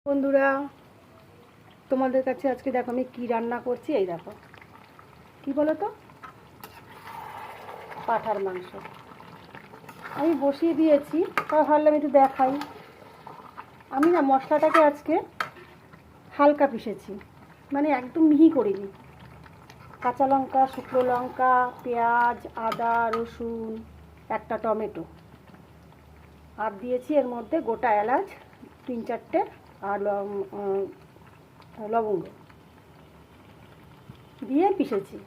বন্ধুরা, তোমাদের কাছে আজকে দেখো আমি কি রান্না করছি। এই দেখো, কি বলো তো, পাঁঠার মাংস আমি বসিয়ে দিয়েছি। তাও ভাবলাম একটু দেখাই। আমি না মশলাটাকে আজকে হালকা পিষেছি, মানে একদম মিহি করিনি। কাঁচা লঙ্কা, শুকনো লঙ্কা, পেঁয়াজ, আদা, রসুন, একটা টমেটো, আর দিয়েছি এর মধ্যে গোটা এলাচ 3-4টে, আর লবঙ্গ দিয়ে পিষেছি।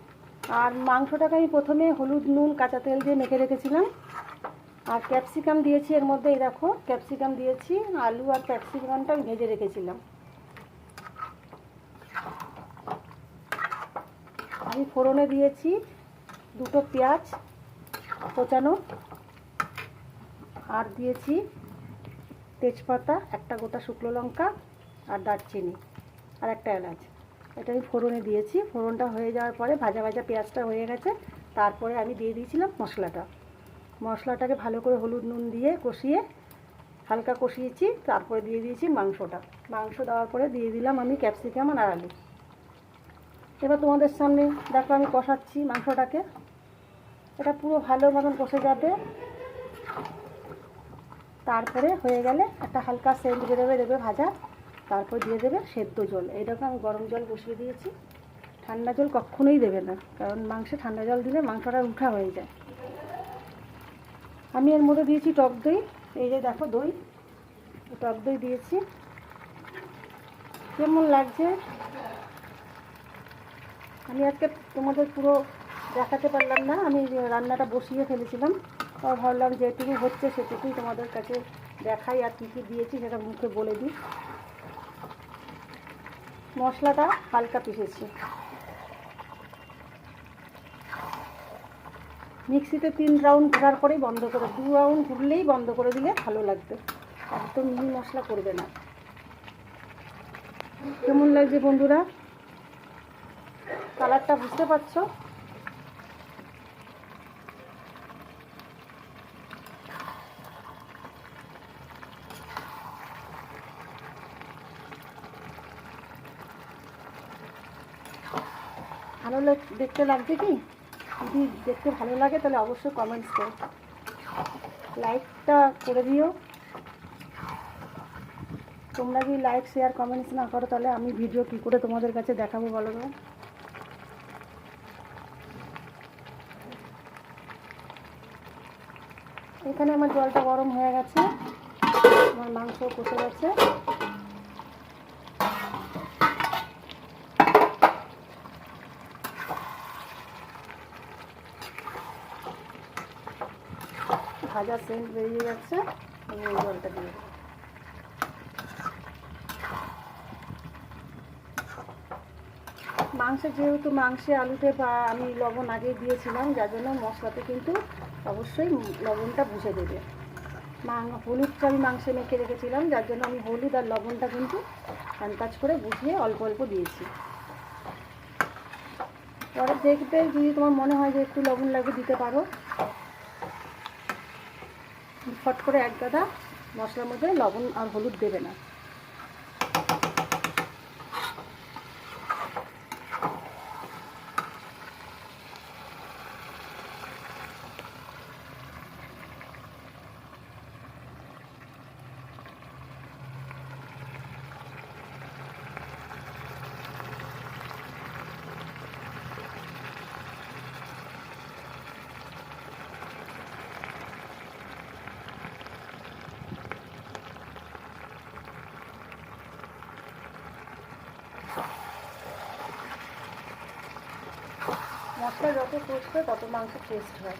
আর মাংসটাকে আমি প্রথমে হলুদ, নুন, কাঁচা তেল দিয়ে মেখে রেখেছিলাম। আর ক্যাপসিকাম দিয়েছি এর মধ্যে। এই দেখো, ক্যাপসিকাম দিয়েছি। আলু আর ক্যাপসিকামটা আমি ভেজে রেখেছিলাম। আমি ফোড়নে দিয়েছি 2টো পেঁয়াজ কোচানো, আর দিয়েছি তেজপাতা, একটা গোটা শুকনো লঙ্কা, আর দারচিনি, আর একটা এলাচ। এটা আমি ফোড়নে দিয়েছি। ফোড়নটা হয়ে যাওয়ার পরে ভাজা ভাজা পেঁয়াজটা হয়ে গেছে। তারপরে আমি দিয়ে দিয়েছিলাম মশলাটাকে ভালো করে হলুদ নুন দিয়ে কষিয়ে, হালকা কষিয়েছি। তারপরে দিয়ে দিয়েছি মাংস দেওয়ার পরে দিয়ে দিলাম আমি ক্যাপসিকাম আর আলু। এবার তোমাদের সামনে দেখো আমি কষাচ্ছি মাংসটাকে। এটা পুরো ভালো মতন কষে যাবে। তারপরে হয়ে গেলে একটা হালকা সেন্ট বেরোবে, দেবে ভাজা। তারপর দিয়ে দেবে সেদ্ধ জল। এইটাকে আমি গরম জল বসিয়ে দিয়েছি। ঠান্ডা জল কখনোই দেবে না, কারণ মাংসে ঠান্ডা জল দিলে মাংসটা উঠা হয়ে যায়। আমি এর মধ্যে দিয়েছি টক দই। এই যে দেখো দই, টক দই দিয়েছি। কেমন লাগছে আমি আজকে তোমাদের পুরো দেখাতে পারলাম না। আমি রান্নাটা বসিয়ে ফেলেছিলাম। তাও ভাবলাম যেটুকু হচ্ছে সেটুকুই তোমাদের কাছে দেখাই, আর কী কী দিয়েছি সেটা মুখে বলে দিই। মশলাটা হালকা পিষেছি। মিক্সিতে 3 রাউন্ড ঘোরার পরেই বন্ধ করে, 2 রাউন্ড ঘুরলেই বন্ধ করে দিলে ভালো লাগবে। একদম মিহি মশলা করবে না। কেমন লাগছে বন্ধুরা? কালারটা বুঝতে পারছো? ভালো দেখতে লাগছে কি? যদি দেখতে ভালো লাগে তাহলে অবশ্যই কমেন্টস করো, লাইকটা করে দিও। তোমরা যদি লাইক, শেয়ার, কমেন্টস না করো তাহলে আমি ভিডিও কী করে তোমাদের কাছে দেখাবো বলো তো? এখানে আমার জলটা গরম হয়ে গেছে, আমার মাংস কষে গেছে। ভাজা সেন্ট বেরিয়ে যাচ্ছে। আমি এই জলটা দিয়ে যেহেতু মাংসে আলুতে আমি লবণ আগে দিয়েছিলাম, যার জন্য মশলাতে কিন্তু অবশ্যই লবণটা বুঝে দেবে। হলুদটা আমি মাংসে মেখে রেখেছিলাম, যার জন্য আমি হলুদ আর লবণটা কিন্তু আন্দাজ করে বুঝিয়ে অল্প অল্প দিয়েছি। পরে দেখবে, যদি তোমার মনে হয় যে একটু লবণ লাগে দিতে পারো। ফট করে এক গাদা মশলার মধ্যে লবণ আর হলুদ দেবে না। মশলা যত কষবে তত মাংস টেস্ট হয়।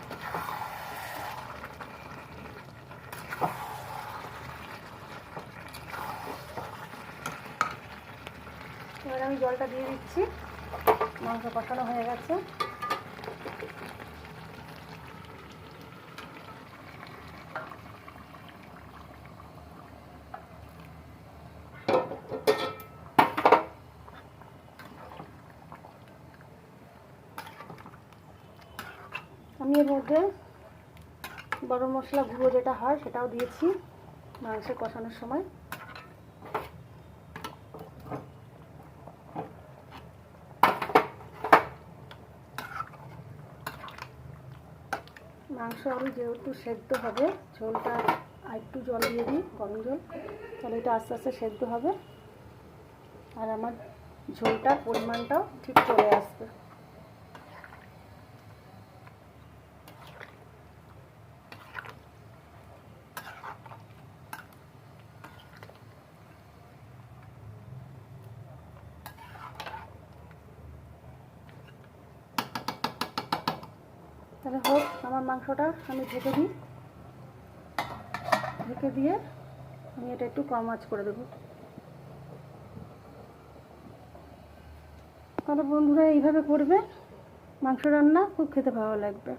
এবার আমি জলটা দিয়ে দিচ্ছি। মাংস কষানো হয়ে গেছে। আমি এর মধ্যে গরম মশলা গুঁড়ো যেটা হয় সেটাও দিয়েছি মাংস কষানোর সময়। মাংস আমি যেহেতু সেদ্ধ হবে, ঝোলটা আর একটু জল দিয়ে দিই, গরম জল, তাহলে এটা আস্তে আস্তে সেদ্ধ হবে আর আমার ঝোলটার পরিমাণটাও ঠিক চলে আসবে। তাহলে হোক আমার মাংসটা, আমি ঢেকে দিই, ঢেকে দিয়ে আমি এটা একটু কম আঁচ করে দেবো। তাহলে বন্ধুরা এইভাবে করবে, মাংস রান্না খুব খেতে ভালো লাগবে।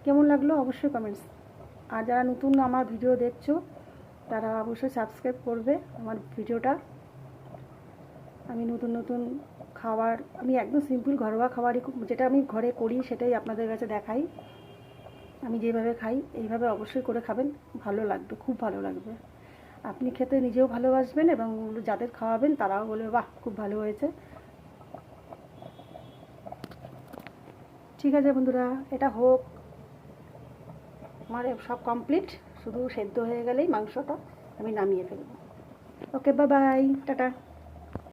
কেমন লাগলো অবশ্যই কমেন্টস। আর যারা নতুন আমার ভিডিও দেখছো তারা অবশ্যই সাবস্ক্রাইব করবে আমার ভিডিওটা। আমি নতুন নতুন খাবার, আমি একদম সিম্পল ঘরোয়া খাবারই, যেটা আমি ঘরে করি সেটাই আপনাদের কাছে দেখাই। আমি যেভাবে খাই এইভাবে অবশ্যই করে খাবেন, ভালো লাগবে, খুব ভালো লাগবে। আপনি খেতে নিজেও ভালোবাসবেন এবং যাদের খাওয়াবেন তারাও বলবে বাহ খুব ভালো হয়েছে। ঠিক আছে বন্ধুরা, এটা হোক, আমার সব কমপ্লিট, শুধু সেদ্ধ হয়ে গেলেই মাংসটা আমি নামিয়ে ফেলবো। ওকে, বাই বাই, টাটা।